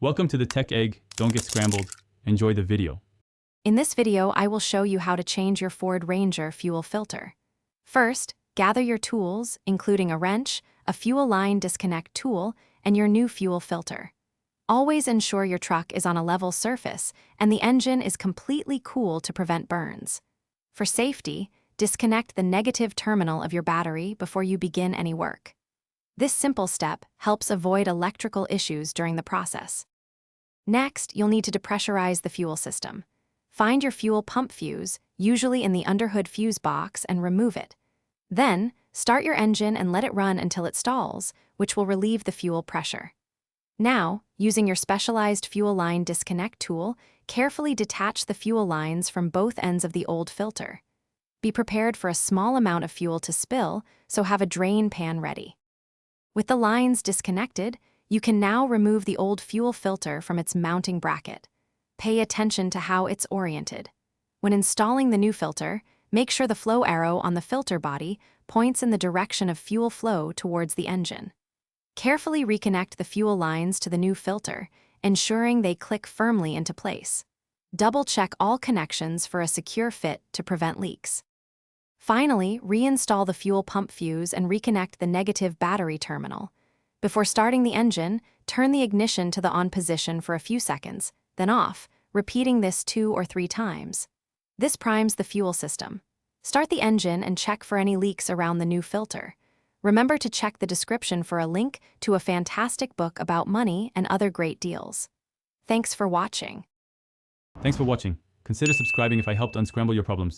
Welcome to the Tech Egg. Don't get scrambled. Enjoy the video. In this video, I will show you how to change your Ford Ranger fuel filter. First, gather your tools, including a wrench, a fuel line disconnect tool, and your new fuel filter. Always ensure your truck is on a level surface and the engine is completely cool to prevent burns. For safety, disconnect the negative terminal of your battery before you begin any work. This simple step helps avoid electrical issues during the process. Next, you'll need to depressurize the fuel system. Find your fuel pump fuse, usually in the underhood fuse box, and remove it. Then, start your engine and let it run until it stalls, which will relieve the fuel pressure. Now, using your specialized fuel line disconnect tool, carefully detach the fuel lines from both ends of the old filter. Be prepared for a small amount of fuel to spill, so have a drain pan ready. With the lines disconnected, you can now remove the old fuel filter from its mounting bracket. Pay attention to how it's oriented. When installing the new filter, make sure the flow arrow on the filter body points in the direction of fuel flow towards the engine. Carefully reconnect the fuel lines to the new filter, ensuring they click firmly into place. Double-check all connections for a secure fit to prevent leaks. Finally, reinstall the fuel pump fuse and reconnect the negative battery terminal. Before starting the engine, turn the ignition to the on position for a few seconds, then off, repeating this 2 or 3 times. This primes the fuel system. Start the engine and check for any leaks around the new filter. Remember to check the description for a link to a fantastic book about money and other great deals. Thanks for watching. Thanks for watching. Consider subscribing if I helped unscramble your problems.